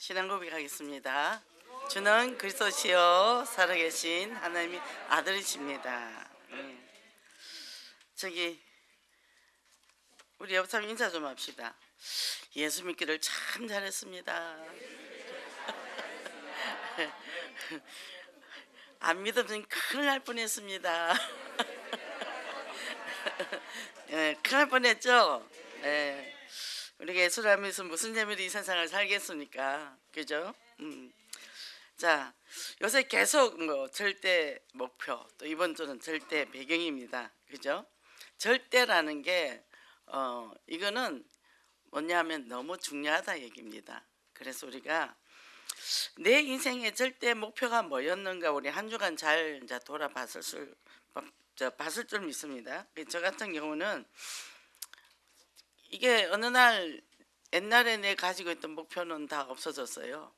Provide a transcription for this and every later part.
신앙 고백하겠습니다. 주는 그리스도시요 살아계신 하나님의 아들이십니다. 저기 우리 옆사람 인사 좀 합시다. 예수 믿기를 참 잘했습니다. 안 믿으면 큰일 날 뻔했습니다. 큰일 날 뻔했죠. 우리가 예수를 하면서 무슨 재미로 이 세상을 살겠습니까? 그죠? 자, 요새 계속 뭐 절대 목표, 또 이번 주는 절대 배경입니다. 그죠? 절대라는 게 이거는 뭐냐면 너무 중요하다 얘기입니다. 그래서 우리가 내 인생의 절대 목표가 뭐였는가 우리 한 주간 잘 이제 돌아봤을 줄 믿습니다. 저 같은 경우는 이게 어느 날 옛날에 내 가지고 있던 목표는 다 없어졌어요.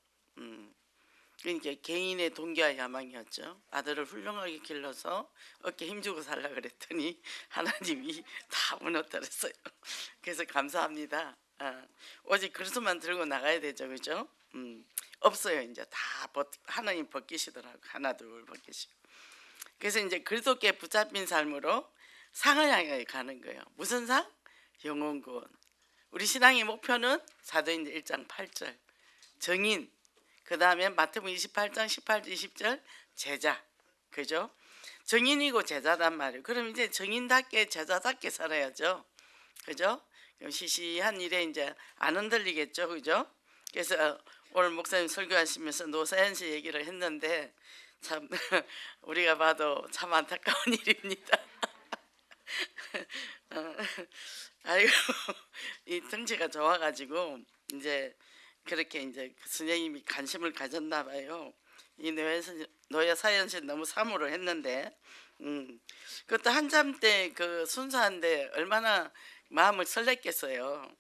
그러니까 개인의 동기와 야망이었죠. 아들을 훌륭하게 길러서 어깨 힘주고 살라 그랬더니 하나님이 다 무너뜨렸어요. 그래서 감사합니다. 오직 그리스도만 들고 나가야 되죠, 그죠? 없어요. 이제 다 하나님 벗기시더라고. 하나 둘 벗기시고. 그래서 이제 그리스도께 붙잡힌 삶으로 상을 향해 가는 거예요. 무슨 상? 영혼구원. 우리 신앙의 목표는 사도행전 1장 8절 정인, 그 다음에 마태복음 28장 18절 20절 제자. 그죠? 정인이고 제자단 말이에요. 그럼 이제 정인답게 제자답게 살아야죠. 그죠? 그럼 시시한 일에 이제 안 흔들리겠죠. 그죠? 그래서 오늘 목사님 설교하시면서 노사연 씨 얘기를 했는데 참 우리가 봐도 참 안타까운 일입니다. 아이고, 이 등치가 좋아가지고 이제 그렇게 이제 선생님이 관심을 가졌나 봐요. 이 노예 사연실 너무 사무를 했는데, 그것도 한참 때 그 순수한데 얼마나 마음을 설렜겠어요.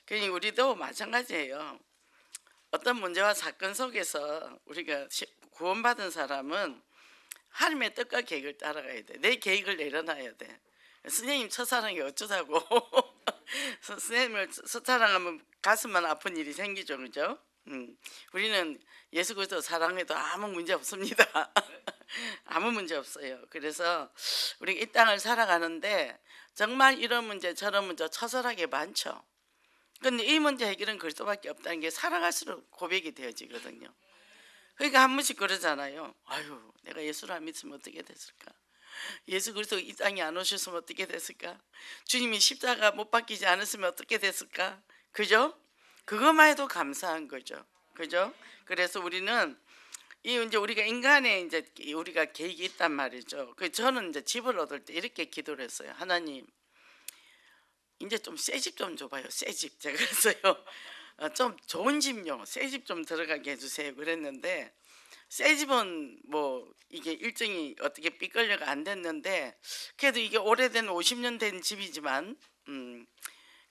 그러니 우리도 마찬가지예요. 어떤 문제와 사건 속에서 우리가 구원받은 사람은 하나님의 뜻과 계획을 따라가야 돼. 내 계획을 내려놔야 돼. 선생님 첫사랑이 어쩌자고. 선생님을 첫사랑하면 가슴만 아픈 일이 생기죠, 그죠? 우리는 예수 그리스도 사랑해도 아무 문제 없습니다. 아무 문제 없어요. 그래서 우리 이 땅을 살아가는데 정말 이런 문제 저런 문제 처절하게 많죠. 근데 이 문제 해결은 그리스도밖에 없다는 게 살아갈수록 고백이 되어지거든요. 그러니까 한 번씩 그러잖아요. 아유, 내가 예수를 안 믿으면 어떻게 됐을까? 예수 그리스도 이 땅에 안 오셨으면 어떻게 됐을까? 주님이 십자가 못 박히지 않았으면 어떻게 됐을까? 그죠? 그것만 해도 감사한 거죠. 그죠? 그래서 우리는 이제 우리가 인간의 이제 우리가 계획이 있단 말이죠. 그 저는 이제 집을 얻을 때 이렇게 기도를 했어요. 하나님, 이제 좀 새 집 좀 줘봐요. 새 집. 제가 그랬어요. 좀 좋은 집요. 새 집 좀 들어가게 해주세요. 그랬는데 새 집은 뭐 이게 일정이 어떻게 삐끌려가 안 됐는데 그래도 이게 오래된 50년 된 집이지만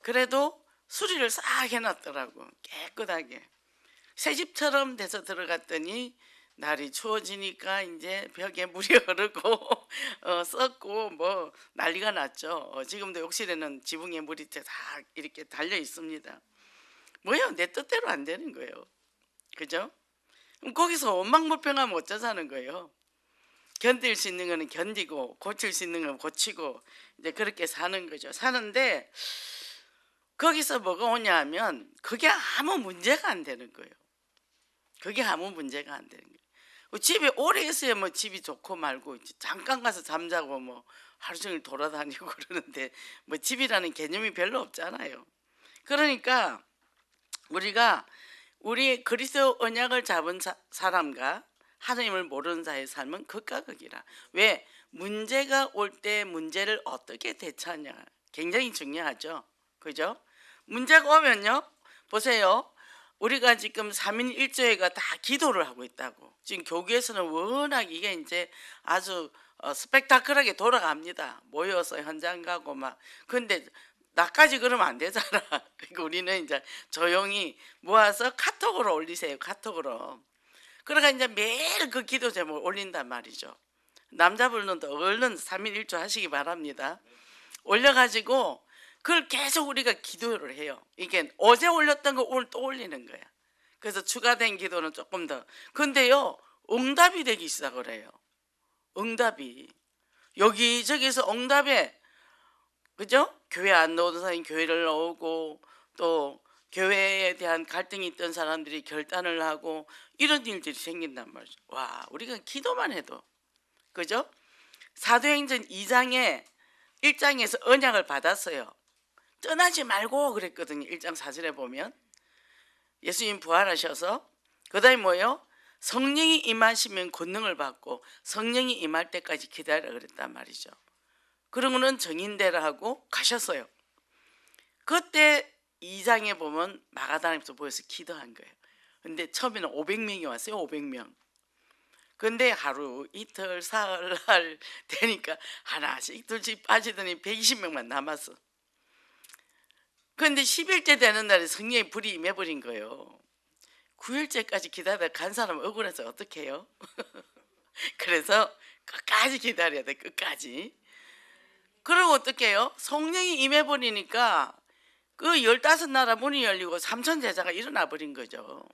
그래도 수리를 싹 해놨더라고. 깨끗하게 새 집처럼 돼서 들어갔더니 날이 추워지니까 이제 벽에 물이 흐르고 썩고 뭐 난리가 났죠. 지금도 욕실에는 지붕에 물이 다 이렇게 달려 있습니다. 뭐야, 내 뜻대로 안 되는 거예요. 그죠? 그럼 거기서 원망불평하면 어쩌자는 거예요. 견딜 수 있는 거는 견디고 고칠 수 있는 건 고치고 이제 그렇게 사는 거죠. 사는데 거기서 뭐가 오냐 하면 그게 아무 문제가 안 되는 거예요. 그게 아무 문제가 안 되는 거예요. 집에 오래 있어야 뭐 집이 좋고 말고 잠깐 가서 잠자고 뭐 하루 종일 돌아다니고 그러는데 뭐 집이라는 개념이 별로 없잖아요. 그러니까 우리가 우리 그리스도 언약을 잡은 사람과 하나님을 모르는 자의 삶은 극과 극이라. 왜? 문제가 올 때 문제를 어떻게 대처하냐 굉장히 중요하죠. 그죠? 문제가 오면요, 보세요. 우리가 지금 3인 1조회가 다 기도를 하고 있다고. 지금 교계에서는 워낙 이게 이제 아주 스펙타클하게 돌아갑니다. 모여서 현장 가고 막. 근데 나까지 그러면 안 되잖아. 그러니까 우리는 이제 조용히 모아서 카톡으로 올리세요. 카톡으로. 그러니까 이제 매일 그 기도 제목을 올린단 말이죠. 남자분들도 얼른 3일 1조 하시기 바랍니다. 올려가지고 그걸 계속 우리가 기도를 해요. 이게 어제 올렸던 거 오늘 또 올리는 거야. 그래서 추가된 기도는 조금 더. 근데요, 응답이 되기 시작을 해요. 응답이. 여기저기서 응답에, 그죠? 교회 안 나오던 사람이 교회를 나오고, 또 교회에 대한 갈등이 있던 사람들이 결단을 하고, 이런 일들이 생긴단 말이죠. 와, 우리가 기도만 해도, 그죠? 사도행전 2장에 1장에서 언약을 받았어요. 떠나지 말고 그랬거든요. 1장 4절에 보면 예수님 부활하셔서, 그 다음에 뭐예요? 성령이 임하시면 권능을 받고 성령이 임할 때까지 기다리라 그랬단 말이죠. 그러고는 정인대라 하고 가셨어요. 그때 2장에 보면 마가다락에서 모여서 기도한 거예요. 근데 처음에는 500명이 왔어요. 500명. 근데 하루 이틀 사흘 날 되니까 하나씩 둘씩 빠지더니 120명만 남았어. 그런데 10일째 되는 날에 성령의 불이 임해버린 거예요. 9일째까지 기다리다 간 사람은 억울해서 어떻게 해요? 그래서 끝까지 기다려야 돼. 끝까지. 그리고 어떻게 해요? 성령이 임해버리니까 그 15나라 문이 열리고 3천 제자가 일어나 버린 거죠.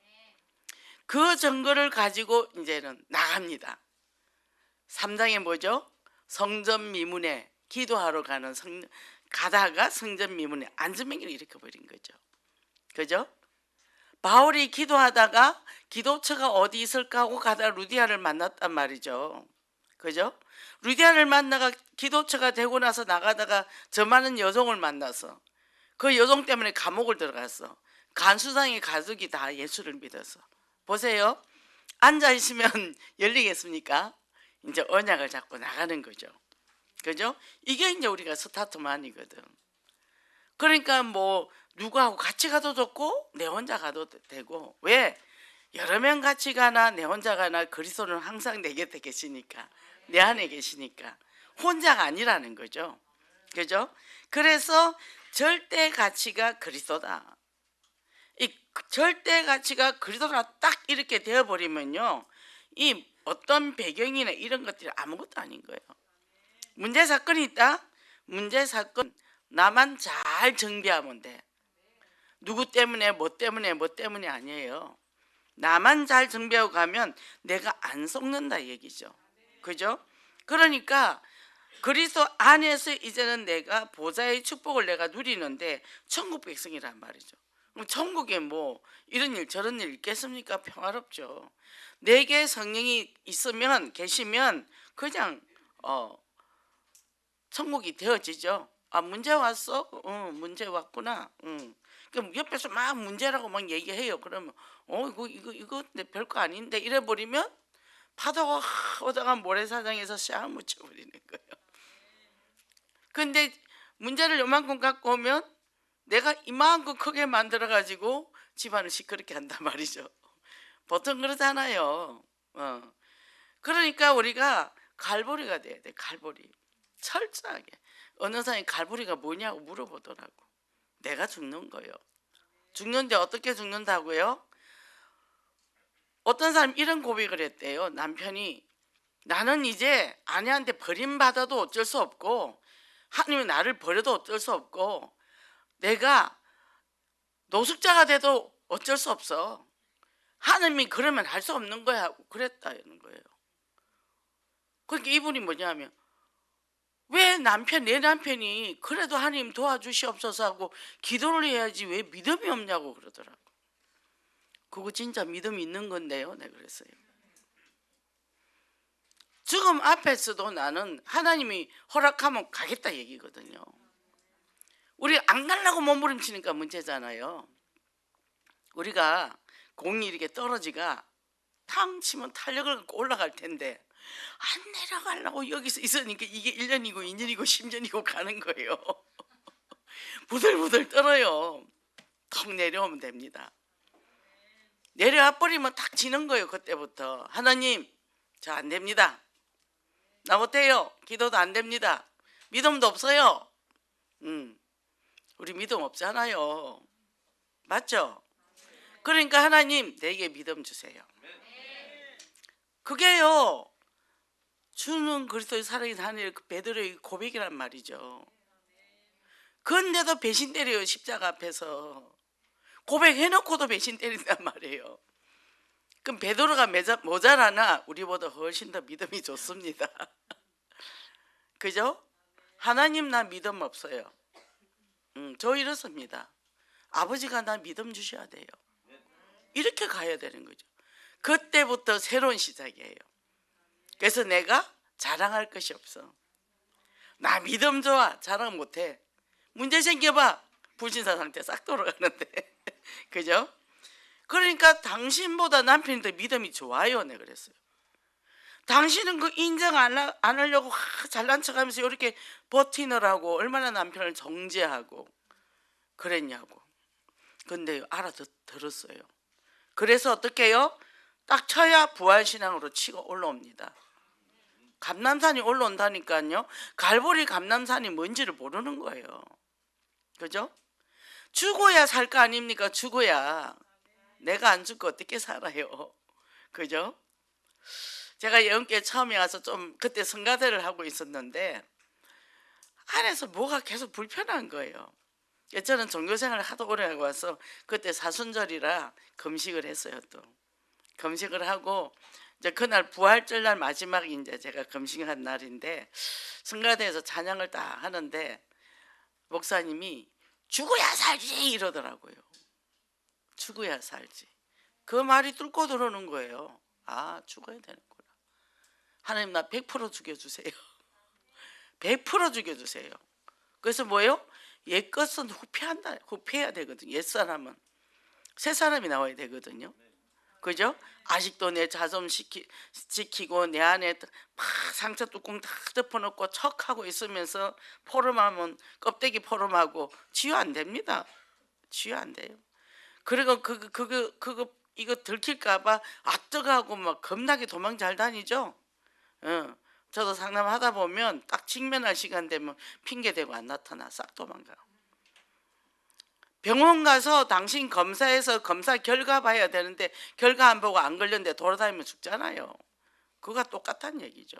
그 증거를 가지고 이제는 나갑니다. 3장에 뭐죠? 성전 미문에 기도하러 가는 가다가 성전 미문에 안전병기를 일으켜버린 거죠. 그죠? 바울이 기도하다가 기도처가 어디 있을까 하고 가다가 루디아를 만났단 말이죠. 그죠? 루디아를 만나가 기도처가 되고 나서 나가다가 저 많은 여종을 만나서 그 여종 때문에 감옥을 들어갔어. 간수당의 가족이 다 예수를 믿어서. 보세요. 앉아있으면 열리겠습니까? 이제 언약을 잡고 나가는 거죠. 그죠? 이게 이제 우리가 스타트만이거든. 그러니까 뭐 누구하고 같이 가도 좋고 내 혼자 가도 되고. 왜? 여러 명 같이 가나 내 혼자 가나 그리스도는 항상 내 곁에 계시니까, 내 안에 계시니까 혼자가 아니라는 거죠. 그죠? 그래서 절대 가치가 그리스도다. 이 절대 가치가 그리스도가 딱 이렇게 되어버리면요, 이 어떤 배경이나 이런 것들이 아무것도 아닌 거예요. 문제 사건이 있다? 문제 사건 나만 잘 정비하면 돼. 누구 때문에 뭐 때문에 아니에요. 나만 잘 정비하고 가면 내가 안 속는다 얘기죠. 그죠? 그러니까 그리스도 안에서 이제는 내가 보좌의 축복을 내가 누리는데 천국 백성이란 말이죠. 그럼 천국에 뭐 이런 일 저런 일 있겠습니까? 평화롭죠. 내게 성령이 있으면 계시면 그냥 천국이 되어지죠. 아, 문제 왔어? 문제 왔구나. 그럼 옆에서 막 문제라고 막 얘기해요. 그러면 이거 내 별거 아닌데 이래 버리면 파도가 오다가 모래사장에서 샥 묻혀버리는 거예요. 근데 문제를 요만큼 갖고 오면 내가 이만큼 크게 만들어 가지고 집안을 시끄럽게 한단 말이죠. 보통 그러잖아요. 그러니까 우리가 갈보리가 돼야 돼. 갈보리. 철저하게. 어느 사람이 갈보리가 뭐냐고 물어보더라고. 내가 죽는 거예요. 죽는데 어떻게 죽는다고요? 어떤 사람이 이런 고백을 했대요. 남편이 나는 이제 아내한테 버림받아도 어쩔 수 없고 하나님이 나를 버려도 어쩔 수 없고 내가 노숙자가 돼도 어쩔 수 없어. 하나님이 그러면 할 수 없는 거야. 그랬다는 거예요. 그러니까 이분이 뭐냐면 왜 내 남편이 그래도 하나님 도와주시옵소서 하고 기도를 해야지 왜 믿음이 없냐고 그러더라고. 그거 진짜 믿음 있는 건데요. 네, 그랬어요. 죽음 앞에서도 나는 하나님이 허락하면 가겠다 얘기거든요. 우리 안 가려고 몸부림치니까 문제잖아요. 우리가 공이 이렇게 떨어지가 탕 치면 탄력을 갖고 올라갈 텐데 안 내려가려고 여기서 있으니까 이게 1년이고 2년이고 10년이고 가는 거예요. 부들부들 떨어요. 턱 내려오면 됩니다. 내려와 버리면 탁 지는 거예요. 그때부터 하나님 저 안 됩니다. 나 못해요. 기도도 안 됩니다. 믿음도 없어요. 우리 믿음 없잖아요. 맞죠? 그러니까 하나님 내게 믿음 주세요. 그게요 주는 그리스도의 살아계신 하나님의 그 베드로의 고백이란 말이죠. 그런데도 배신 때려요. 십자가 앞에서. 고백해놓고도 배신 때린단 말이에요. 그럼 베드로가 모자라나? 우리보다 훨씬 더 믿음이 좋습니다. 그죠? 하나님 나 믿음 없어요. 저 이렇습니다. 아버지가 나 믿음 주셔야 돼요. 이렇게 가야 되는 거죠. 그때부터 새로운 시작이에요. 그래서 내가 자랑할 것이 없어. 나 믿음 좋아. 자랑 못해. 문제 생겨봐. 불신사 상태 싹 돌아가는데. 그죠? 그러니까 당신보다 남편이 더 믿음이 좋아요. 내가 그랬어요. 당신은 그 인정 안 하려고 잘난 척하면서 이렇게 버티느라고 얼마나 남편을 정죄하고 그랬냐고. 근데 알아들었어요. 그래서 어떻게 해요? 딱 쳐야 부활신앙으로 치고 올라옵니다. 감람산이 올라온다니까요. 갈보리 감람산이 뭔지를 모르는 거예요. 그죠? 죽어야 살 거 아닙니까? 죽어야. 내가 안 죽고 어떻게 살아요? 그죠? 제가 예언교회 처음에 와서 좀 그때 성가대를 하고 있었는데 안에서 뭐가 계속 불편한 거예요. 저는 종교생활을 하도 오래 하고 와서 그때 사순절이라 금식을 했어요. 또 금식을 하고 이제 그날 부활절 날 마지막이 이제 제가 금식한 날인데 성가대에서 찬양을 딱 하는데 목사님이 죽어야 살지 이러더라고요. 죽어야 살지. 그 말이 뚫고 들어오는 거예요. 아, 죽어야 되는구나. 하나님 나 100% 죽여주세요. 100% 죽여주세요. 그래서 뭐예요? 옛것은 후패해야 되거든요. 옛사람은 새 사람이 나와야 되거든요. 그죠? 아직도 내 자존 지키고 내 안에 막 상처 뚜껑 다 덮어놓고 척하고 있으면서 포럼하면 껍데기 포럼하고 치유 안 됩니다. 치유 안 돼요. 그리고 이거 들킬까봐 뜨거하고 막 겁나게 도망 잘 다니죠. 저도 상담하다 보면 딱 직면할 시간 되면 핑계 대고 안 나타나 싹 도망가. 병원 가서 당신 검사해서 검사 결과 봐야 되는데 결과 안 보고 안 걸렸는데 돌아다니면 죽잖아요. 그거가 똑같다는 얘기죠.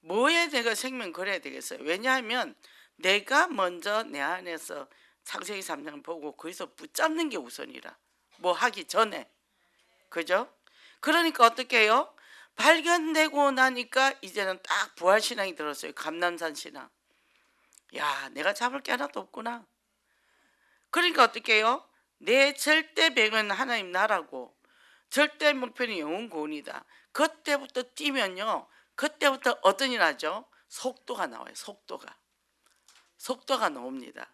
뭐에 내가 생명 걸어야 되겠어요? 왜냐하면 내가 먼저 내 안에서 창세기 3장 보고 거기서 붙잡는 게 우선이라. 뭐 하기 전에. 그죠? 그러니까 어떻게 해요? 발견되고 나니까 이제는 딱 부활신앙이 들었어요. 감람산 신앙. 야, 내가 잡을 게 하나도 없구나. 그러니까 어떻게 해요? 내 절대 배경은 하나님 나라고 절대 목표는 영혼 구원이다. 그때부터 뛰면요. 그때부터 어떤 일 하죠? 속도가 나와요. 속도가 나옵니다.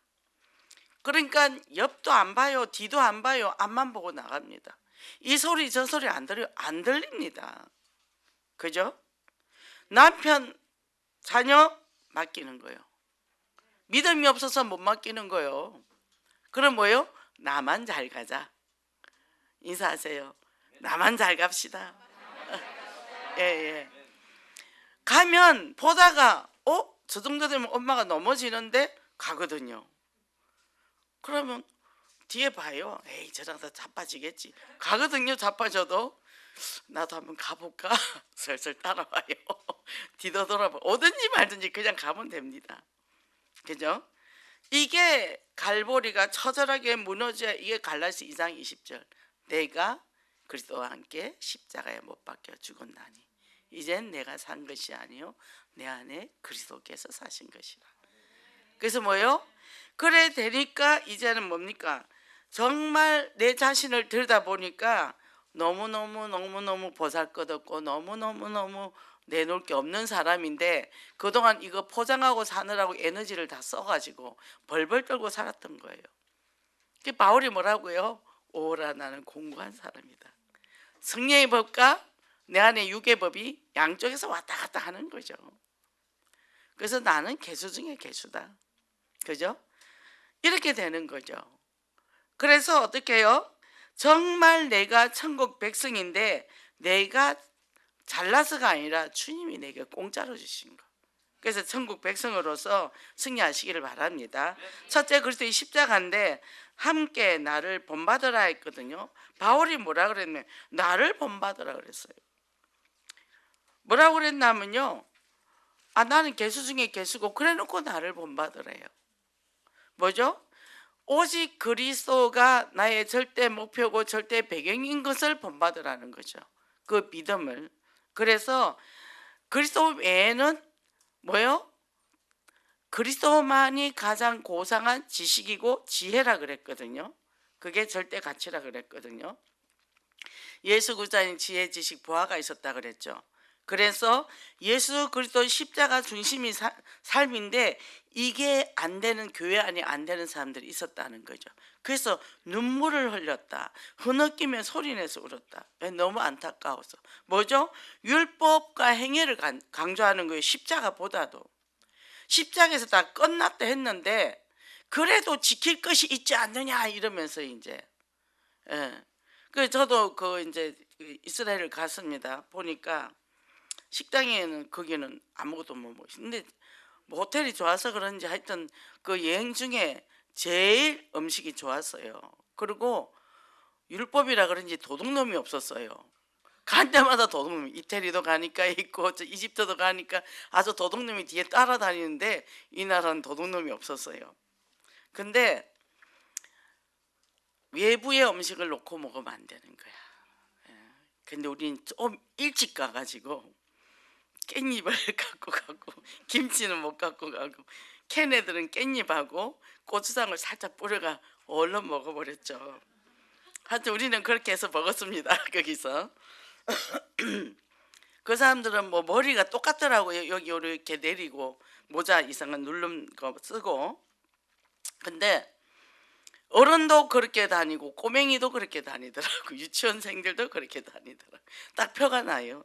그러니까 옆도 안 봐요. 뒤도 안 봐요. 앞만 보고 나갑니다. 이 소리 저 소리 안 들립니다. 그죠? 남편 자녀 맡기는 거예요. 믿음이 없어서 못 맡기는 거예요. 그럼 뭐예요? 나만 잘 가자. 인사하세요. 나만 잘 갑시다. 예. 가면 보다가 저 정도 되면 엄마가 넘어지는데 가거든요. 그러면 뒤에 봐요. 에이, 저랑 다 자빠지겠지. 가거든요. 자빠져도. 나도 한번 가볼까? 슬슬 따라와요. 뒤도 돌아봐. 오든지 말든지 그냥 가면 됩니다. 그죠? 이게 갈보리가 처절하게 무너져야 이게 갈라디아 2장 20절. 내가 그리스도와 함께 십자가에 못 박혀 죽었나니 이젠 내가 산 것이 아니요 내 안에 그리스도께서 사신 것이라. 그래서 뭐예요? 그래 되니까 이제는 뭡니까? 정말 내 자신을 들여다보니까 너무너무 보잘것없고 너무너무 내놓을 게 없는 사람인데 그동안 이거 포장하고 사느라고 에너지를 다 써가지고 벌벌 떨고 살았던 거예요. 바울이 뭐라고요? 오라 나는 공고한 사람이다. 성령의 법과 내 안에 육의 법이 양쪽에서 왔다 갔다 하는 거죠. 그래서 나는 개수 중에 개수다. 그죠? 이렇게 되는 거죠. 그래서 어떻게 해요? 정말 내가 천국 백성인데 내가 잘나서가 아니라 주님이 내게 공짜로 주신 거. 그래서 천국 백성으로서 승리하시기를 바랍니다. 첫째 그리스도의 십자가인데 함께 나를 본받으라 했거든요. 바울이 뭐라 그랬냐면 나를 본받으라 그랬어요. 뭐라고 그랬냐면요. 나는 개수 중에 개수고 그래놓고 나를 본받으래요. 뭐죠? 오직 그리스도가 나의 절대 목표고 절대 배경인 것을 본받으라는 거죠. 그 믿음을. 그래서 그리스도 외에는 뭐요? 그리스도만이 가장 고상한 지식이고 지혜라 그랬거든요. 그게 절대 가치라 그랬거든요. 예수 그리스도인 지혜, 지식, 보화가 있었다 그랬죠. 그래서 예수 그리스도 십자가 중심이 삶인데 이게 안 되는, 교회 안에 안 되는 사람들이 있었다는 거죠. 그래서 눈물을 흘렸다, 흐느끼며 소리내서 울었다. 너무 안타까워서. 뭐죠? 율법과 행위를 강조하는 거예요. 십자가보다도. 십자가에서 다 끝났다 했는데 그래도 지킬 것이 있지 않느냐 이러면서 이제, 예. 그 저도 그 이제 이스라엘을 갔습니다. 보니까 식당에는 거기는 아무것도 못 먹었는데, 근데 뭐 호텔이 좋아서 그런지 하여튼 그 여행 중에 제일 음식이 좋았어요. 그리고 율법이라 그런지 도둑놈이 없었어요. 간 데마다 도둑놈이, 이태리도 가니까 있고 저 이집트도 가니까 아주 도둑놈이 뒤에 따라다니는데 이 나라는 도둑놈이 없었어요. 근데 외부의 음식을 놓고 먹으면 안 되는 거야. 근데 우리는 좀 일찍 가가지고 깻잎을 갖고 가고, 김치는 못 갖고 가고, 걔네들은 깻잎하고 고추장을 살짝 뿌려가 얼른 먹어버렸죠. 하여튼 우리는 그렇게 해서 먹었습니다. 거기서. 그 사람들은 뭐 머리가 똑같더라고요. 여기 이렇게 내리고 모자 이상한 누름 거 쓰고. 근데 어른도 그렇게 다니고 꼬맹이도 그렇게 다니더라고. 유치원생들도 그렇게 다니더라고. 딱 표가 나요.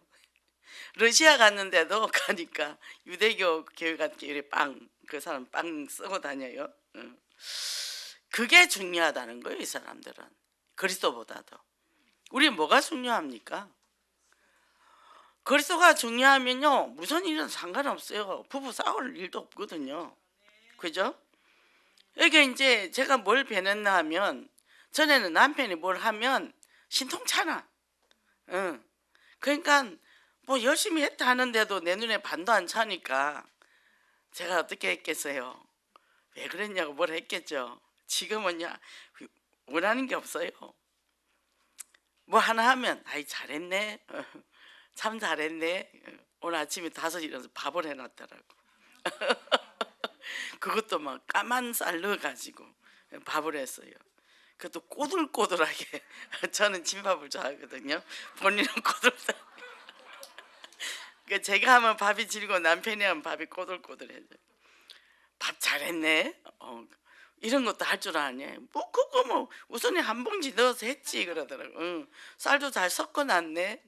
러시아 갔는데도 가니까 유대교 교회 같은 빵, 그 사람 빵 쓰고 다녀요. 그게 중요하다는 거예요. 이 사람들은 그리스도보다도. 우리 뭐가 중요합니까? 그리스도가 중요하면요 무슨 일은 상관없어요. 부부 싸울 일도 없거든요. 그죠? 이게 이제 제가 뭘 배웠나 하면, 전에는 남편이 뭘 하면 신통찮아. 응. 그러니까 뭐 열심히 했다 하는데도 내 눈에 반도 안 차니까 제가 어떻게 했겠어요? 왜 그랬냐고 뭘 했겠죠. 지금은요 원하는 게 없어요. 뭐 하나 하면 아이 잘했네, 참 잘했네, 오늘 아침에 5시 일어나서 밥을 해놨더라고. 그것도 막 까만 쌀 넣어가지고 밥을 했어요. 그것도 꼬들꼬들하게. 저는 진밥을 좋아하거든요. 본인은 꼬들꼬들. 제가 하면 밥이 질고 남편이 하면 밥이 꼬들꼬들해져. 밥 잘했네. 이런 것도 할 줄 아네. 뭐 그거 뭐 우선에 한 봉지 넣어서 했지 그러더라고. 쌀도 잘 섞어놨네.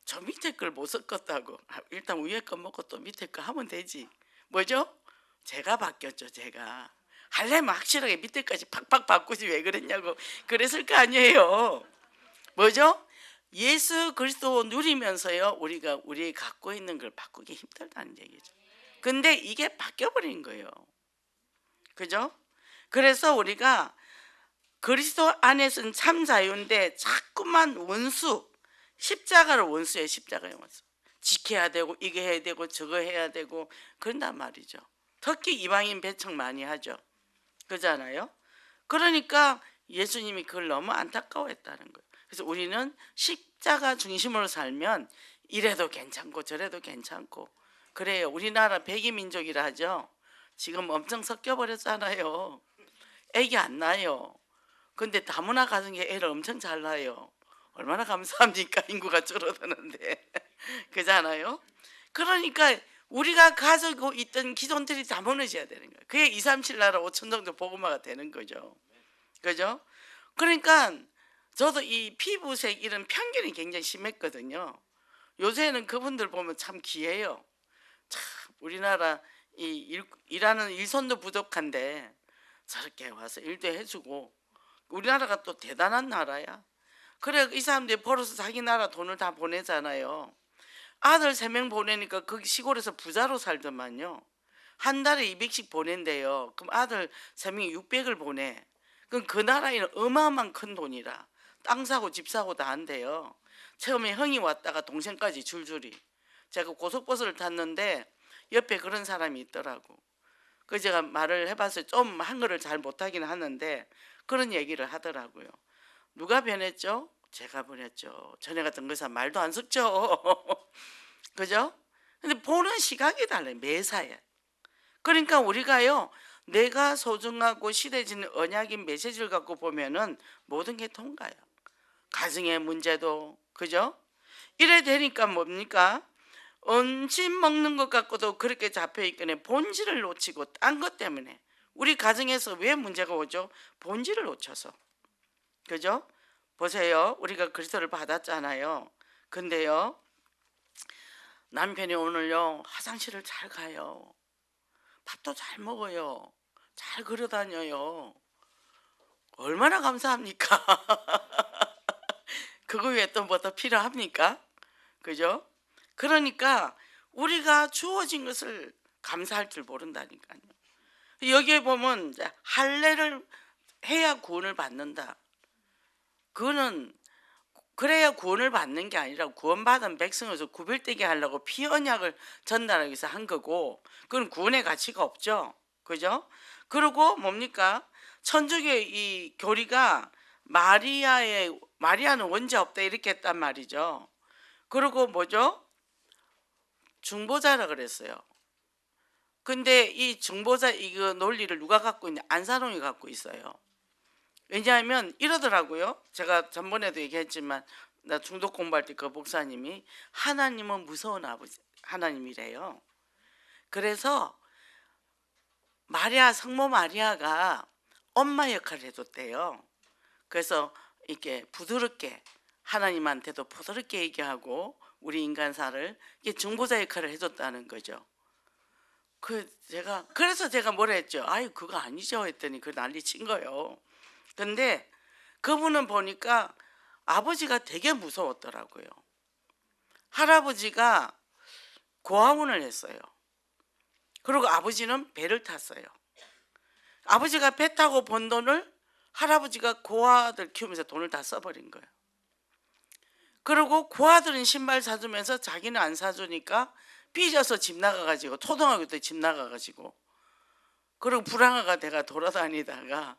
저 밑에 걸 못 섞었다고. 일단 위에 거 먹고 또 밑에 거 하면 되지. 뭐죠? 제가 바뀌었죠. 제가 할래면 확실하게 밑에까지 팍팍 바꾸지 왜 그랬냐고 그랬을 거 아니에요. 뭐죠? 예수 그리스도 누리면서요 우리가 우리 갖고 있는 걸 바꾸기 힘들다는 얘기죠. 근데 이게 바뀌어버린 거예요. 그죠? 그래서 우리가 그리스도 안에서는 참 자유인데 자꾸만 원수, 십자가를 원수예요. 십자가의 원수. 지켜야 되고 이거 해야 되고 저거 해야 되고 그런단 말이죠. 특히 이방인 배척 많이 하죠. 그렇잖아요. 그러니까 예수님이 그걸 너무 안타까워했다는 거예요. 그래서 우리는 십자가 중심으로 살면 이래도 괜찮고 저래도 괜찮고 그래요. 우리나라 백이민족이라 하죠. 지금 엄청 섞여버렸잖아요. 애기 안 낳아요. 근데 다문화 가정에 애를 엄청 잘 낳아요. 얼마나 감사합니까? 인구가 줄어드는데. 그잖아요. 그러니까 우리가 가지고 있던 기존들이 다 무너져야 되는 거예요. 그게 237 나라 5천 정도 복음화가 되는 거죠. 그죠? 그러니까 저도 이 피부색 이런 편견이 굉장히 심했거든요. 요새는 그분들 보면 참 귀해요. 참 우리나라 일하는 일손도 부족한데 저렇게 와서 일도 해주고, 우리나라가 또 대단한 나라야. 그래 이 사람들이 벌어서 자기 나라 돈을 다 보내잖아요. 아들 3명 보내니까 거기 시골에서 부자로 살더만요. 한 달에 200씩 보낸대요. 그럼 아들 3명이 600을 보내. 그럼 그 나라에는 어마어마한 큰 돈이라 땅 사고 집 사고 다 한대요. 처음에 형이 왔다가 동생까지 줄줄이. 제가 고속버스를 탔는데 옆에 그런 사람이 있더라고. 그 제가 말을 해봤어요. 좀 한글을 잘 못하긴 하는데 그런 얘기를 하더라고요. 누가 변했죠? 제가 변했죠. 전에 같은 그 사람 말도 안 섞죠. 그죠? 근데 보는 시각이 달라요. 매사에. 그러니까 우리가요, 내가 소중하고 시대지는 언약인 메시지를 갖고 보면은 모든 게 통과요. 가정의 문제도, 그죠? 이래 되니까 뭡니까? 음식 먹는 것 갖고도 그렇게 잡혀있거나 본질을 놓치고 딴 것 때문에 우리 가정에서 왜 문제가 오죠? 본질을 놓쳐서. 그죠? 보세요. 우리가 그리스도를 받았잖아요. 근데요, 남편이 오늘요 화장실을 잘 가요. 밥도 잘 먹어요. 잘 걸어 다녀요. 얼마나 감사합니까? 그거 위에 또 뭐 더 필요합니까? 그죠? 그러니까 우리가 주어진 것을 감사할 줄 모른다니까요. 여기에 보면 이제 할례를 해야 구원을 받는다. 그거는 그래야 구원을 받는 게 아니라 구원받은 백성에서 구별되게 하려고 피 언약을 전달하기 위해서 한 거고, 그건 구원의 가치가 없죠. 그죠? 그리고 뭡니까? 천주교의 이 교리가 마리아는 원죄 없다 이렇게 했단 말이죠. 그리고 뭐죠? 중보자라 그랬어요. 근데 이 중보자 이거 논리를 누가 갖고 있냐? 안사롱이 갖고 있어요. 왜냐하면 이러더라고요. 제가 전번에도 얘기했지만 나 중독 공부할 때 그 목사님이 하나님은 무서운 아버지 하나님이래요. 그래서 성모 마리아가 엄마 역할을 해줬대요. 그래서 이렇게 부드럽게 하나님한테도 부드럽게 얘기하고 우리 인간사를 이게 중보자 역할을 해줬다는 거죠. 그래서 제가 뭐라 했죠. 아유 그거 아니죠 했더니 그 난리 친 거예요. 근데 그분은 보니까 아버지가 되게 무서웠더라고요. 할아버지가 고아원을 했어요. 그리고 아버지는 배를 탔어요. 아버지가 배 타고 번 돈을 할아버지가 고아들 키우면서 돈을 다 써버린 거예요. 그리고 고아들은 신발 사주면서 자기는 안 사주니까 삐져서 집 나가가지고 초등학교 때 집 나가가지고 그리고 불황아가 돼가 돌아다니다가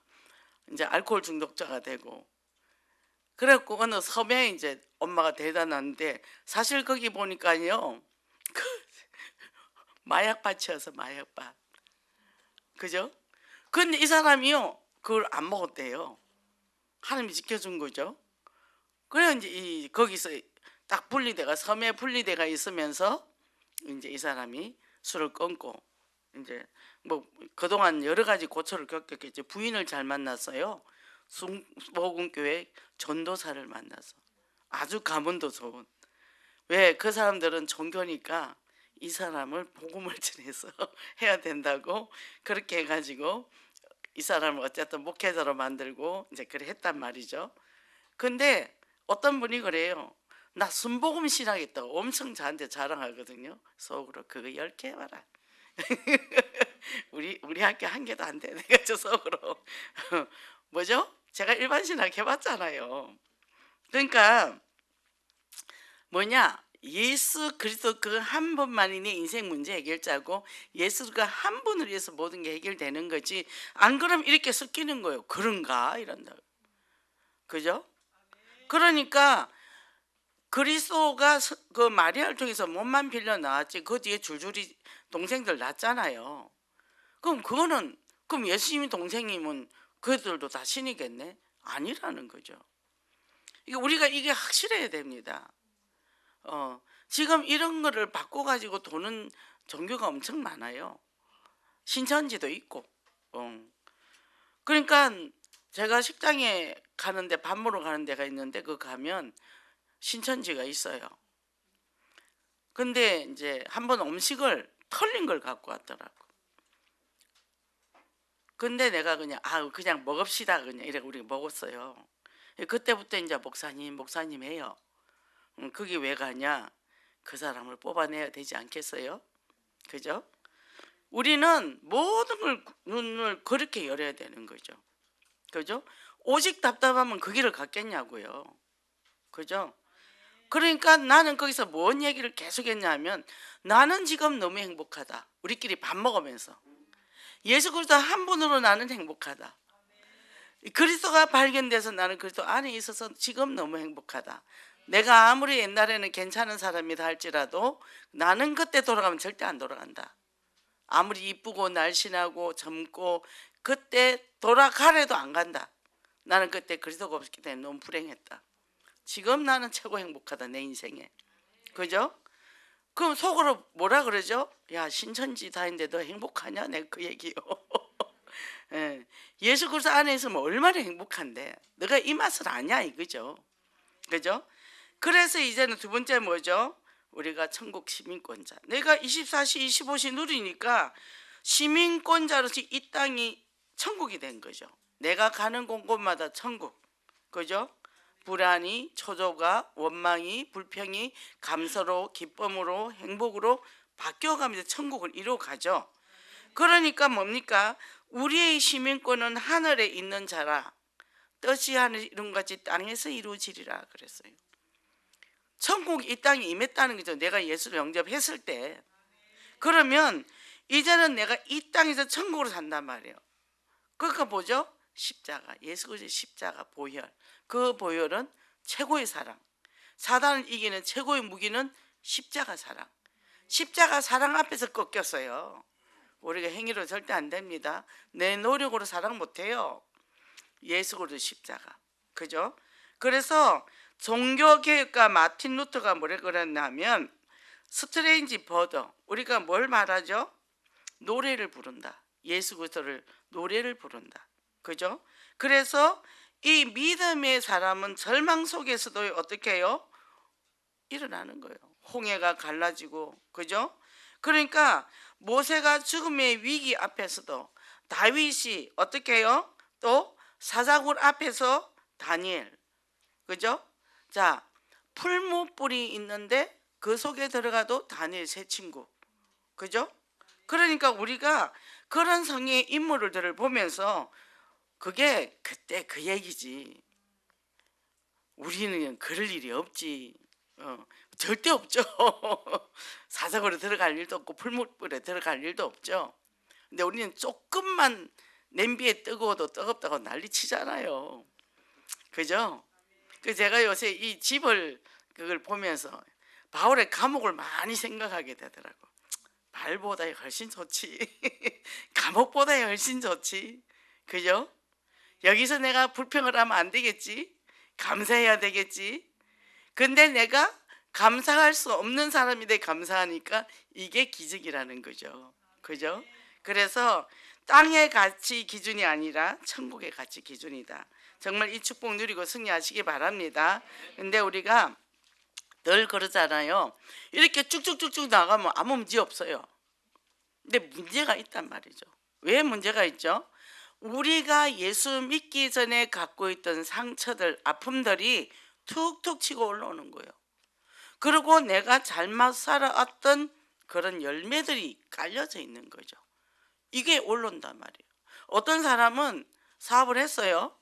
이제 알코올 중독자가 되고 그래갖고 어느 섬에 이제 엄마가 데려다 놨는데 사실 거기 보니까요 그 마약밭이어서 마약밭. 그죠? 근데 이 사람이요 그걸 안 먹었대요. 하나님이 지켜준 거죠. 그래 이제 거기서 딱 분리대가 섬에 분리대가 있으면서 이제 이 사람이 술을 끊고 이제 뭐 그동안 여러 가지 고초를 겪었겠죠. 부인을 잘 만났어요. 순복음교회 전도사를 만나서 아주 가문도 좋은. 왜 그 사람들은 종교니까 이 사람을 복음을 전해서 해야 된다고 그렇게 해가지고 이 사람을 어쨌든 목회자로 만들고 이제 그래 했단 말이죠. 근데 어떤 분이 그래요. 나 순복음 신학했다고 엄청 저한테 자랑하거든요. 속으로 그거 10개 해봐라. 우리 학교 한 개도 안 돼. 내가 저 속으로 뭐죠? 제가 일반 신학 해봤잖아요. 그러니까 뭐냐? 예수 그리스도 그 한 분만이 내 인생 문제 해결자고 예수가 한 분을 위해서 모든 게 해결되는 거지. 안 그러면 이렇게 섞이는 거예요. 그런가? 이런다. 그죠? 그러니까 그리스도가 그 마리아를 통해서 몸만 빌려 나왔지 그 뒤에 줄줄이 동생들 낳았잖아요. 그럼 예수님이 동생이면 그들도 다 신이겠네? 아니라는 거죠. 우리가 이게 확실해야 됩니다. 지금 이런 거를 바꿔가지고 도는 종교가 엄청 많아요. 신천지도 있고. 그러니까 제가 식당에 가는데 밥 먹으러 가는 데가 있는데 그 가면 신천지가 있어요. 근데 이제 한번 음식을 털린 걸 갖고 왔더라고. 근데 내가 그냥 먹읍시다 그냥 이래 우리 먹었어요. 그때부터 이제 목사님 해요. 거기 왜 가냐? 그 사람을 뽑아내야 되지 않겠어요? 그죠? 우리는 모든 걸 눈을 그렇게 열어야 되는 거죠. 그죠? 오직 답답하면 그 길을 갔겠냐고요. 그죠? 그러니까 나는 거기서 뭔 얘기를 계속 했냐면 나는 지금 너무 행복하다. 우리끼리 밥 먹으면서 예수 그리스도 한 분으로 나는 행복하다. 그리스도가 발견돼서 나는 그리스도 안에 있어서 지금 너무 행복하다. 내가 아무리 옛날에는 괜찮은 사람이다 할지라도 나는 그때 돌아가면 절대 안 돌아간다. 아무리 이쁘고 날씬하고 젊고 그때 돌아가래도 안 간다. 나는 그때 그리스도가 없기 때문에 너무 불행했다. 지금 나는 최고 행복하다 내 인생에. 그죠? 그럼 속으로 뭐라 그러죠? 야, 신천지 다닌데도 행복하냐? 내가 그 얘기요. 예. 예수 그리스도 안에 있으면 얼마나 행복한데 너가 이 맛을 아냐 이거죠. 그죠? 그래서 이제는 두 번째 뭐죠? 우리가 천국 시민권자. 내가 24시 25시 누리니까 시민권자로서 이 땅이 천국이 된 거죠. 내가 가는 곳곳마다 천국. 그죠? 불안이, 초조가, 원망이, 불평이 감사로, 기쁨으로, 행복으로 바뀌어가면서 천국을 이루어가죠. 그러니까 뭡니까? 우리의 시민권은 하늘에 있는 자라. 뜻이 하늘 이룬같이 땅에서 이루어지리라 그랬어요. 천국이 이 땅에 임했다는 거죠. 내가 예수를 영접했을 때. 그러면 이제는 내가 이 땅에서 천국으로 산단 말이에요. 그러니까 뭐죠? 십자가, 예수 그리스도의 십자가 보혈. 그 보혈은 최고의 사랑. 사단을 이기는 최고의 무기는 십자가 사랑. 십자가 사랑 앞에서 꺾였어요. 우리가 행위로 절대 안 됩니다. 내 노력으로 사랑 못해요. 예수 그리스도 십자가. 그죠? 그래서 종교개혁가 마틴 루터가 뭐라 그랬냐면 스트레인지 버더, 우리가 뭘 말하죠? 노래를 부른다. 예수 그리스도를 노래를 부른다. 그죠? 그래서 이 믿음의 사람은 절망 속에서도 어떻게 해요? 일어나는 거예요. 홍해가 갈라지고. 그죠? 그러니까 모세가 죽음의 위기 앞에서도 다윗이 어떻게 해요? 또 사자굴 앞에서 다니엘. 그죠? 자, 풀무불이 있는데 그 속에 들어가도 다니엘 세 친구. 그죠? 그러니까 우리가 그런 성의 인물들을 보면서 그게 그때 그 얘기지. 우리는 그럴 일이 없지. 절대 없죠. 사자굴에 들어갈 일도 없고 풀무불에 들어갈 일도 없죠. 근데 우리는 조금만 냄비에 뜨거워도 뜨겁다고 난리 치잖아요. 그죠? 그 제가 요새 이 집을 그걸 보면서 바울의 감옥을 많이 생각하게 되더라고. 발보다 훨씬 좋지. 감옥보다 훨씬 좋지. 그죠? 여기서 내가 불평을 하면 안 되겠지. 감사해야 되겠지. 근데 내가 감사할 수 없는 사람인데 감사하니까 이게 기적이라는 거죠. 그죠? 그래서 땅의 가치 기준이 아니라 천국의 가치 기준이다. 정말 이 축복 누리고 승리하시기 바랍니다. 근데 우리가 늘 그러잖아요. 이렇게 쭉쭉쭉쭉 나가면 아무 문제 없어요. 근데 문제가 있단 말이죠. 왜 문제가 있죠? 우리가 예수 믿기 전에 갖고 있던 상처들, 아픔들이 툭툭 치고 올라오는 거예요. 그리고 내가 잘못 살아왔던 그런 열매들이 깔려져 있는 거죠. 이게 올라온단 말이에요. 어떤 사람은 사업을 했어요.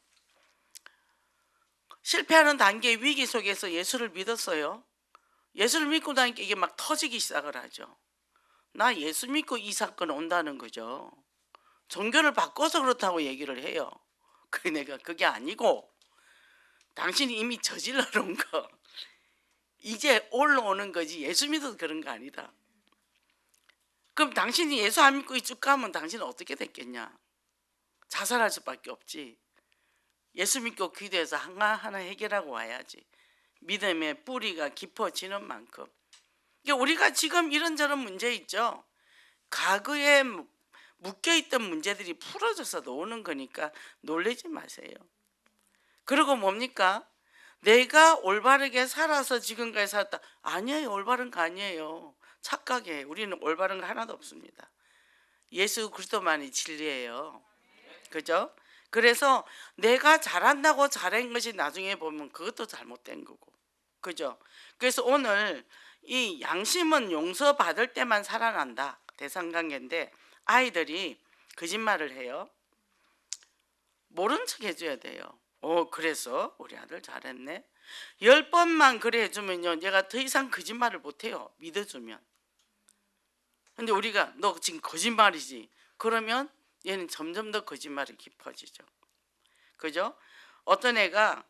실패하는 단계 위기 속에서 예수를 믿었어요. 예수를 믿고 나니까 이게 막 터지기 시작을 하죠. 나 예수 믿고 이 사건 온다는 거죠. 종교를 바꿔서 그렇다고 얘기를 해요. 그래 내가 그게 아니고 당신이 이미 저질러 놓은 거 이제 올라오는 거지 예수 믿어도 그런 거 아니다. 그럼 당신이 예수 안 믿고 쭉 가면 당신은 어떻게 됐겠냐? 자살할 수밖에 없지. 예수 믿고 기도해서 하나하나 해결하고 와야지. 믿음의 뿌리가 깊어지는 만큼. 그러니까 우리가 지금 이런저런 문제 있죠. 과거에 묶여있던 문제들이 풀어져서 나오는 거니까 놀라지 마세요. 그리고 뭡니까? 내가 올바르게 살아서 지금까지 살았다. 아니에요. 올바른 거 아니에요. 착각이에요. 우리는 올바른 거 하나도 없습니다. 예수 그리스도만이 진리예요. 그죠? 그래서 내가 잘한다고 잘한 것이 나중에 보면 그것도 잘못된 거고. 그죠? 그래서 오늘 이 양심은 용서받을 때만 살아난다. 대상관계인데 아이들이 거짓말을 해요. 모른 척 해줘야 돼요. 그래서 우리 아들 잘했네. 10번만 그래 해주면요 얘가 더 이상 거짓말을 못해요. 믿어주면. 근데 우리가 너 지금 거짓말이지 그러면 얘는 점점 더 거짓말이 깊어지죠. 그죠? 어떤 애가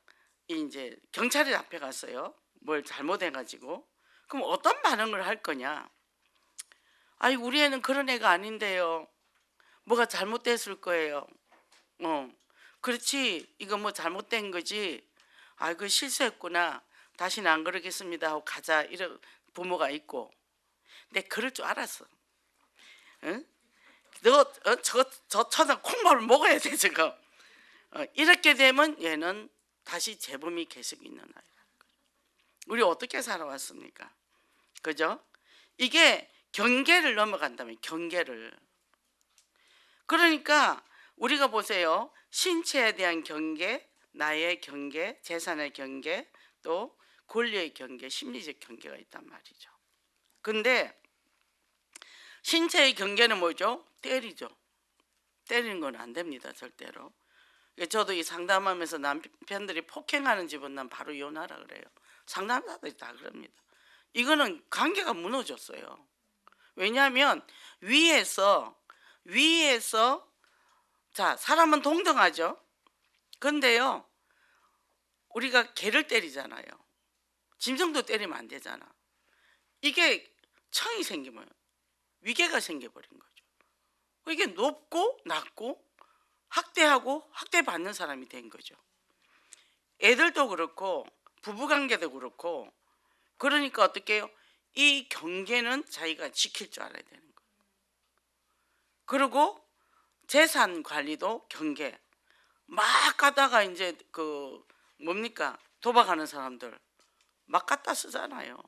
이제 경찰에 잡혀갔어요. 뭘 잘못해가지고. 그럼 어떤 반응을 할 거냐? 아이, 우리 애는 그런 애가 아닌데요. 뭐가 잘못됐을 거예요. 그렇지. 이거 뭐 잘못된 거지. 아, 그 실수했구나. 다시는 안 그러겠습니다 하고 가자. 이런 부모가 있고. 근데 그럴 줄 알았어. 응? 저 천사 콩밥을 먹어야 돼 지금. 이렇게 되면 얘는 다시 재범이 계속 있는 아이라. 우리 어떻게 살아왔습니까? 그죠? 이게 경계를 넘어간다면 경계를. 그러니까 우리가 보세요. 신체에 대한 경계, 나의 경계, 재산의 경계, 또 권리의 경계, 심리적 경계가 있단 말이죠. 근데 신체의 경계는 뭐죠? 때리죠. 때리는 건 안 됩니다. 절대로. 저도 이 상담하면서 남편들이 폭행하는 집은 난 바로 이혼하라 그래요. 상담사들이 다 그럽니다. 이거는 관계가 무너졌어요. 왜냐하면 위에서 자, 사람은 동등하죠. 근데요, 우리가 개를 때리잖아요. 짐승도 때리면 안 되잖아. 이게 청이 생기면 위계가 생겨버린 거죠. 이게 높고 낮고 학대하고 학대받는 사람이 된 거죠. 애들도 그렇고 부부관계도 그렇고. 그러니까 어떻게 해요? 이 경계는 자기가 지킬 줄 알아야 되는 거예요. 그리고 재산 관리도 경계. 막 가다가 이제 그 뭡니까? 도박하는 사람들 막 갖다 쓰잖아요.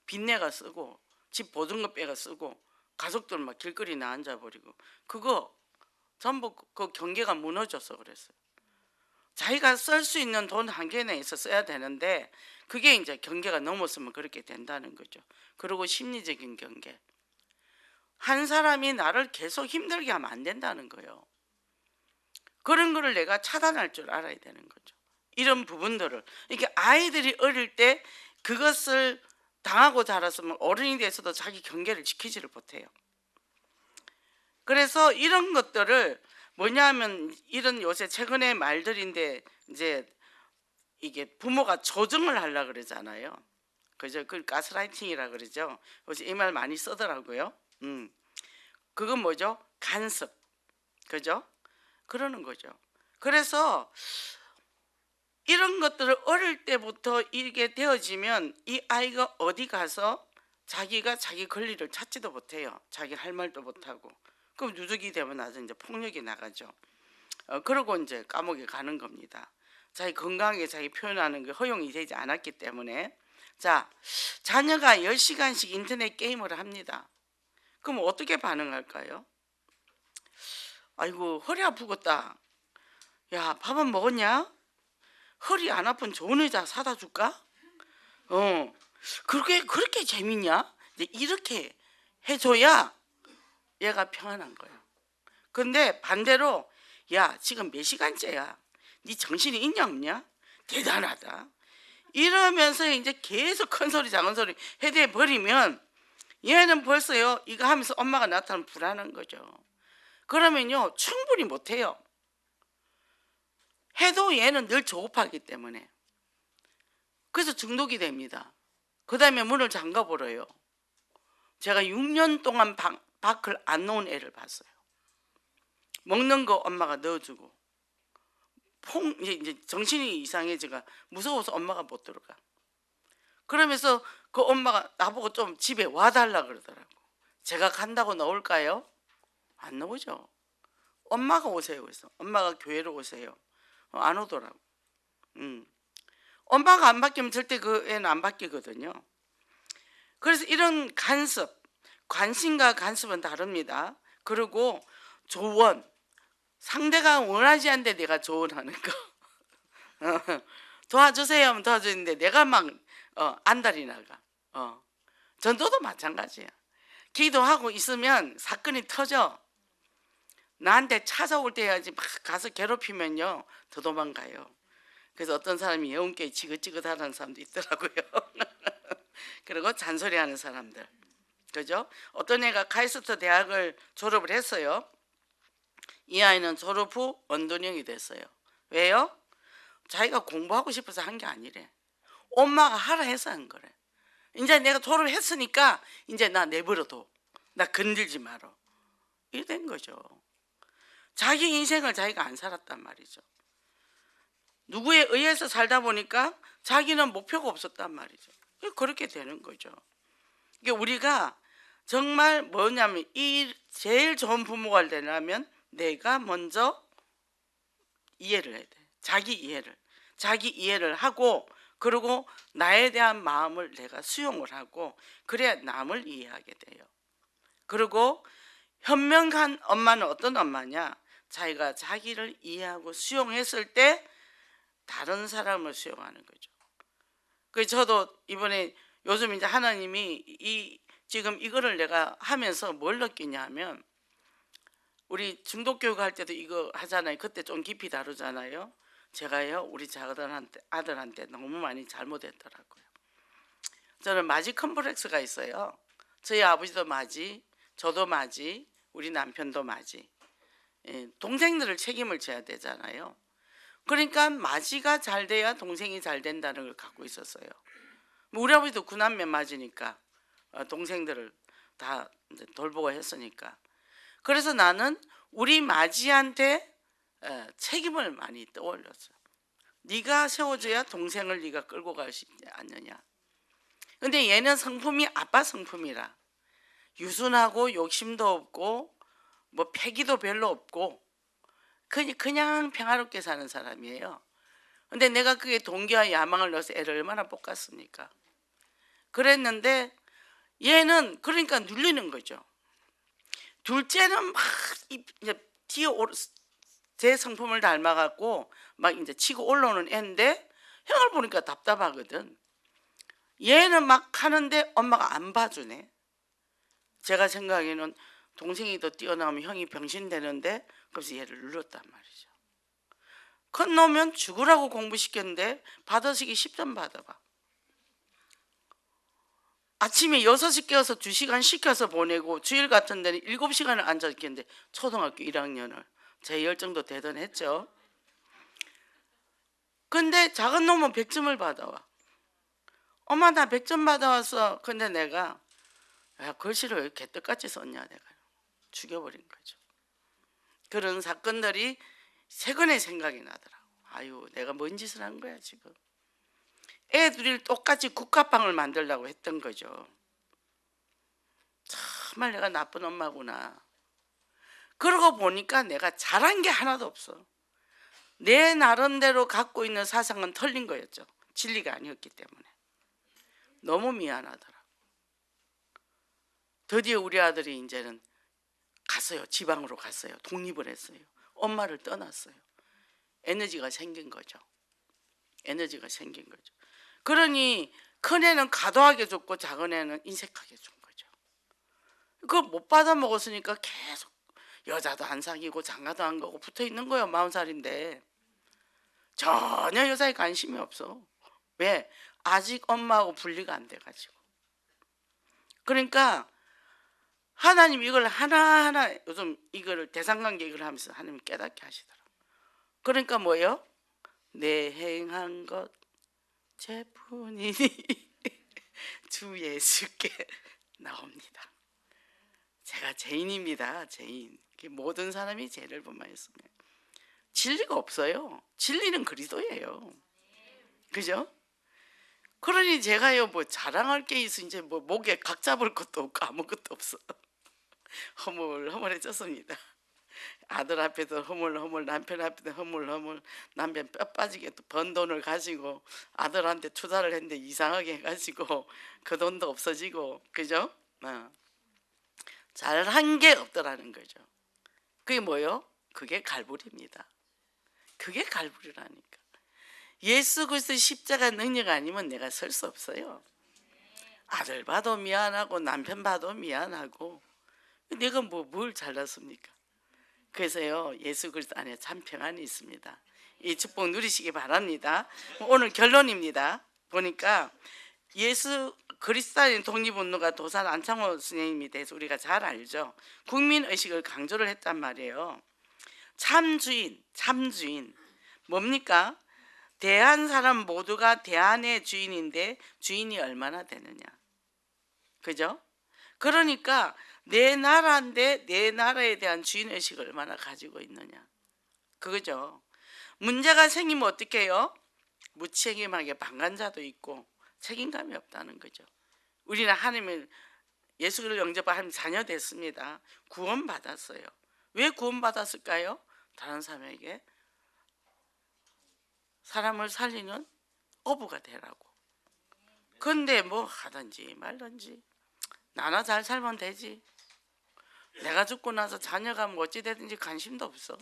빚내가 쓰고 집 보증금 빼가 쓰고 가족들 막 길거리 나 앉아버리고. 그거 전부 그 경계가 무너져서 그랬어요. 자기가 쓸 수 있는 돈 한계 내에서 써야 되는데 그게 이제 경계가 넘었으면 그렇게 된다는 거죠. 그리고 심리적인 경계. 한 사람이 나를 계속 힘들게 하면 안 된다는 거예요. 그런 거를 내가 차단할 줄 알아야 되는 거죠. 이런 부분들을. 이게 아이들이 어릴 때 그것을 당하고 자랐으면 어른이 돼서도 자기 경계를 지키지를 못해요. 그래서 이런 것들을 뭐냐면 이런 요새 최근의 말들인데 이제 이게 부모가 조정을 하려고 그러잖아요. 그죠? 그걸 가스라이팅이라 그러죠. 요새 이 말 많이 쓰더라고요. 그건 뭐죠? 간섭. 그죠? 그러는 거죠. 그래서 이런 것들을 어릴 때부터 이게 되어지면 이 아이가 어디 가서 자기가 자기 권리를 찾지도 못해요. 자기 할 말도 못하고. 그럼 누적이 되면 나중에 이제 폭력이 나가죠. 그러고 이제 감옥에 가는 겁니다. 자기 건강하게 자기 표현하는 게 허용이 되지 않았기 때문에. 자, 자녀가 10시간씩 인터넷 게임을 합니다. 그럼 어떻게 반응할까요? 아이고, 허리 아프겠다. 야, 밥은 먹었냐? 허리 안 아픈 좋은 의자 사다 줄까? 그렇게 재밌냐? 이제 이렇게 해줘야 얘가 평안한 거예요. 근데 반대로 야, 지금 몇 시간째야? 네 정신이 있냐 없냐? 대단하다. 이러면서 이제 계속 큰 소리 작은 소리 해대 버리면 얘는 벌써요, 이거 하면서 엄마가 나타나면 불안한 거죠. 그러면요, 충분히 못해요. 해도 얘는 늘 조급하기 때문에. 그래서 중독이 됩니다. 그 다음에 문을 잠가 버려요. 제가 6년 동안 밖을 안 놓은 애를 봤어요. 먹는 거 엄마가 넣어주고 이제 정신이 이상해지가 무서워서 엄마가 못 들어가. 그러면서 그 엄마가 나보고 좀 집에 와달라 그러더라고. 제가 간다고 넣을까요? 안 나오죠. 엄마가 오세요. 그래서 엄마가 교회로 오세요. 안 오더라고. 엄마가 안 바뀌면 절대 그 애는 안 바뀌거든요. 그래서 이런 간섭, 관심과 간섭은 다릅니다. 그리고 조언, 상대가 원하지 않는데 내가 조언하는 거. 도와주세요 하면 도와주는데 내가 막 안달이 나가. 전도도 마찬가지야. 기도하고 있으면 사건이 터져. 나한테 찾아올 때 해야지 막 가서 괴롭히면요 더 도망가요. 그래서 어떤 사람이 영혼께 지긋지긋하다는 사람도 있더라고요. 그리고 잔소리하는 사람들. 그죠? 어떤 애가 카이스트 대학을 졸업을 했어요. 이 아이는 졸업 후 언도령이 됐어요. 왜요? 자기가 공부하고 싶어서 한 게 아니래. 엄마가 하라 해서 한 거래. 이제 내가 졸업했으니까 이제 나 내버려둬. 나 건들지 마라. 이래 된 거죠. 자기 인생을 자기가 안 살았단 말이죠. 누구에 의해서 살다 보니까 자기는 목표가 없었단 말이죠. 그렇게 되는 거죠. 이게 우리가 정말 뭐냐면 이 제일 좋은 부모가 되려면 내가 먼저 이해를 해야 돼. 자기 이해를 하고, 그리고 나에 대한 마음을 내가 수용을 하고, 그래야 남을 이해하게 돼요. 그리고 현명한 엄마는 어떤 엄마냐? 자기가 자기를 이해하고 수용했을 때 다른 사람을 수용하는 거죠. 그 저도 이번에 요즘 이제 하나님이 지금 이거를 내가 하면서 뭘 느끼냐 하면, 우리 중독 교육 할 때도 이거 하잖아요. 그때 좀 깊이 다루잖아요. 제가요 우리 아들한테 너무 많이 잘못했더라고요. 저는 마지 컴플렉스가 있어요. 저희 아버지도 마지, 저도 마지, 우리 남편도 마지. 동생들을 책임을 져야 되잖아요. 그러니까 마지가 잘 돼야 동생이 잘 된다는 걸 갖고 있었어요. 우리 아버지도 구남매 맞으니까 동생들을 다 돌보고 했으니까. 그래서 나는 우리 마지한테 책임을 많이 떠올렸어요. 네가 세워줘야 동생을 네가 끌고 갈 수 있지 않느냐. 근데 얘는 성품이 아빠 성품이라 유순하고 욕심도 없고 뭐 패기도 별로 없고 그냥 평화롭게 사는 사람이에요. 근데 내가 그게 동기와 야망을 넣어서 애를 얼마나 볶았습니까? 그랬는데 얘는 그러니까 눌리는 거죠. 둘째는 막 이제 제 성품을 닮아갖고 막 이제 치고 올라오는 애인데 형을 보니까 답답하거든. 얘는 막 하는데 엄마가 안 봐주네. 제가 생각에는 동생이 더 뛰어나오면 형이 병신되는데, 그래서 얘를 눌렀단 말이죠. 큰 놈은 죽으라고 공부시켰는데 받아쓰기 10점 받아봐. 아침에 6시 깨워서 2시간 시켜서 보내고 주일 같은 데는 7시간을 앉아 있겠는데 초등학교 1학년을 제 열정도 대단했죠. 근데 작은 놈은 100점을 받아와. 엄마 나 100점 받아왔어. 근데 내가 글씨를 왜 개떡같이 썼냐, 내가 죽여버린 거죠. 그런 사건들이 최근에 생각이 나더라고. 아유, 내가 뭔 짓을 한 거야 지금. 애들이 똑같이 국화빵을 만들려고 했던 거죠. 정말 내가 나쁜 엄마구나. 그러고 보니까 내가 잘한 게 하나도 없어. 내 나름대로 갖고 있는 사상은 틀린 거였죠. 진리가 아니었기 때문에. 너무 미안하더라고. 드디어 우리 아들이 이제는 갔어요. 지방으로 갔어요. 독립을 했어요. 엄마를 떠났어요. 에너지가 생긴 거죠. 에너지가 생긴 거죠. 그러니 큰애는 과도하게 줬고 작은애는 인색하게 준 거죠. 그걸 못 받아 먹었으니까 계속 여자도 안 사귀고 장가도 안 가고 붙어 있는 거예요. 40살인데 전혀 여자에 관심이 없어. 왜? 아직 엄마하고 분리가 안 돼가지고. 그러니까 하나님 이걸 하나하나 요즘 이거를 대상관계 이걸 하면서 하나님 깨닫게 하시더라고요. 그러니까 뭐예요? 내 행한 것 죄뿐이니 주 예수께 나옵니다. 제가 죄인입니다. 죄인. 모든 사람이 죄를 범하였으며 진리가 없어요. 진리는 그리스도예요. 그죠? 그러니 제가요 뭐 자랑할 게 있어 이제 뭐 목에 각 잡을 것도 없고 아무것도 없어. 허물허물해졌습니다. 아들 앞에도 허물허물, 남편 앞에도 허물허물. 남편 뼈 빠지게 또 번 돈을 가지고 아들한테 투자를 했는데 이상하게 해가지고 그 돈도 없어지고, 그죠? 잘한 게 없더라는 거죠. 그게 뭐예요? 그게 갈보리입니다. 그게 갈보리라니까. 예수 그리스도의 십자가 능력 아니면 내가 설 수 없어요. 아들 봐도 미안하고 남편 봐도 미안하고 내가 뭘 잘났습니까? 그래서요 예수 그리스도 안에 참 평안이 있습니다. 이 축복 누리시기 바랍니다. 오늘 결론입니다. 보니까 예수 그리스도인 독립운동가 도산 안창호 선생님에 대해서 우리가 잘 알죠. 국민의식을 강조를 했단 말이에요. 참주인, 참주인. 뭡니까? 대한 사람 모두가 대한의 주인인데 주인이 얼마나 되느냐. 그죠? 그러니까 내 나라인데 내 나라에 대한 주인의식을 얼마나 가지고 있느냐. 그거죠. 문제가 생기면 어떻게 해요? 무책임하게 방관자도 있고 책임감이 없다는 거죠. 우리는 하나님을 예수를 영접한 하나님 자녀 됐습니다. 구원받았어요. 왜 구원받았을까요? 다른 사람에게 사람을 살리는 어부가 되라고. 근데 뭐 하든지 말든지 나나 잘 살면 되지. 내가 죽고 나서 자녀가 뭐 어찌 되든지 관심도 없어.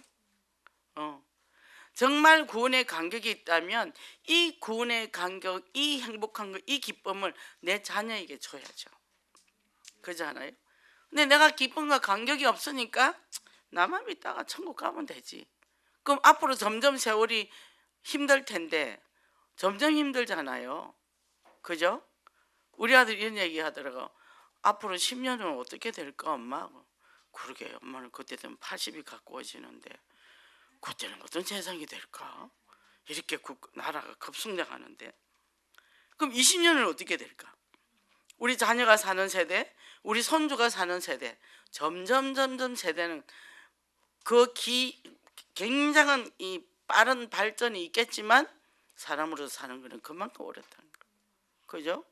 정말 구원의 간격이 있다면 이 구원의 간격, 이 행복한 것, 이 기쁨을 내 자녀에게 줘야죠. 그렇잖아요. 근데 내가 기쁨과 간격이 없으니까 나만 믿다가 천국 가면 되지. 그럼 앞으로 점점 세월이 힘들 텐데 점점 힘들잖아요. 그죠? 우리 아들 이런 얘기 하더라고. 앞으로 10년은 어떻게 될까 엄마? 그러게 엄마는 그때 되면 80이 가까워지는데 그때는 어떤 세상이 될까? 이렇게 나라가 급성장하는데 그럼 20년은 어떻게 될까? 우리 자녀가 사는 세대, 우리 손주가 사는 세대, 점점 세대는 굉장한 이 빠른 발전이 있겠지만 사람으로 사는 거는 그만큼 어렵다는 거예요. 그죠?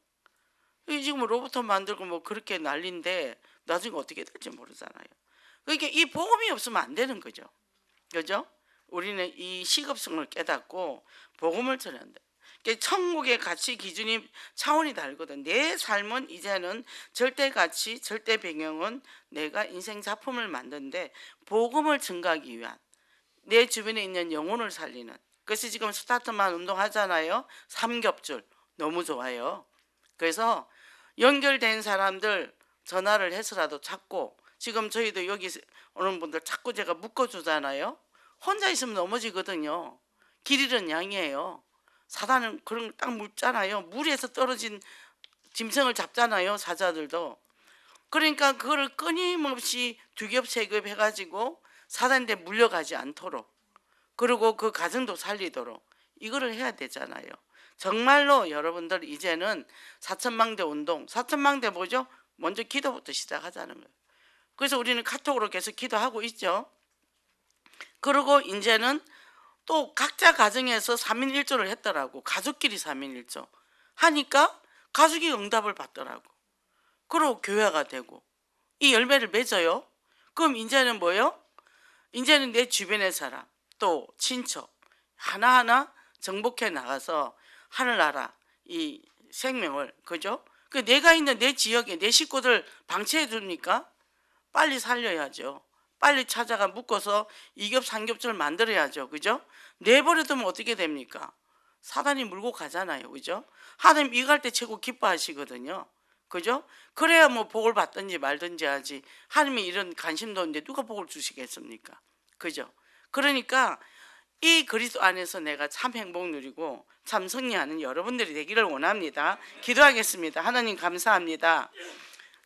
지금 로봇 만들고 뭐 그렇게 난리인데 나중에 어떻게 될지 모르잖아요. 그러니까 이 복음이 없으면 안 되는 거죠. 그죠? 우리는 이 시급성을 깨닫고 복음을 전해야 한다. 천국의 가치 기준이 차원이 다르거든. 내 삶은 이제는 절대 가치, 절대 배경은 내가 인생 작품을 만드는데 복음을 증가하기 위한 내 주변에 있는 영혼을 살리는. 그래서 지금 스타트만 운동하잖아요. 삼겹줄 너무 좋아요. 그래서 연결된 사람들 전화를 해서라도 찾고 지금 저희도 여기 오는 분들 자꾸 제가 묶어주잖아요. 혼자 있으면 넘어지거든요. 길 잃은 양이에요. 사단은 그런 걸 딱 묻잖아요. 물에서 떨어진 짐승을 잡잖아요. 사자들도. 그러니까 그거를 끊임없이 두겹 세겹 해가지고 사단한테 물려가지 않도록 그리고 그 가정도 살리도록 이거를 해야 되잖아요. 정말로 여러분들 이제는 사천망대 운동, 사천망대 뭐죠? 먼저 기도부터 시작하자는 거예요. 그래서 우리는 카톡으로 계속 기도하고 있죠. 그리고 이제는 또 각자 가정에서 3인 1조를 했더라고. 가족끼리 3인 1조 하니까 가족이 응답을 받더라고. 그리고 교회가 되고 이 열매를 맺어요. 그럼 이제는 뭐요? 이제는 내 주변의 사람 또 친척 하나하나 정복해 나가서 하늘나라 이 생명을 그죠? 그 내가 있는 내 지역에 내 식구들 방치해 줍니까? 빨리 살려야죠. 빨리 찾아가 묶어서 이겹 삼겹줄 만들어야죠. 그죠? 내버려두면 어떻게 됩니까? 사단이 물고 가잖아요. 그죠? 하나님 이거 할 때 최고 기뻐하시거든요. 그죠? 그래야 뭐 복을 받든지 말든지 하지. 하나님이 이런 관심도 없는데 누가 복을 주시겠습니까? 그죠? 그러니까 이 그리스도 안에서 내가 참 행복 누리고 참 승리하는 여러분들이 되기를 원합니다. 기도하겠습니다. 하나님 감사합니다.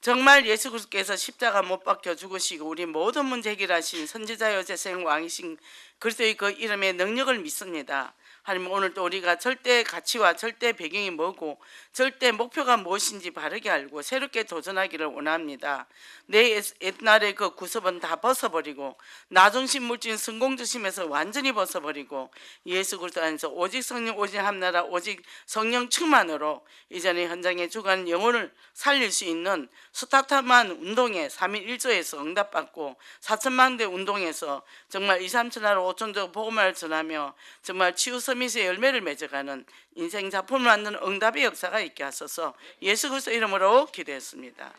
정말 예수 그리스도께서 십자가 못 박혀 죽으시고 우리 모든 문제 해결하신 선지자여 재생 왕이신 그리스도의 그 이름의 능력을 믿습니다. 하나님 오늘도 우리가 절대 가치와 절대 배경이 뭐고 절대 목표가 무엇인지 바르게 알고 새롭게 도전하기를 원합니다. 내 옛날의 그 구습은 다 벗어버리고 나중심 물질 성공주심에서 완전히 벗어버리고 예수 그리스도 안에서 오직 성령 오직 함나라 오직 성령 충만으로 이전의 현장에 주간 영혼을 살릴 수 있는 스타트만 운동에 3일 1조에서 응답받고 4천만대 운동에서 정말 2, 3천하로 5천조 복음을 전하며 정말 치유 서밋의 열매를 맺어가는 인생 작품을 만드는 응답의 역사가 있게 하소서 예수 그리스도 이름으로 기도했습니다.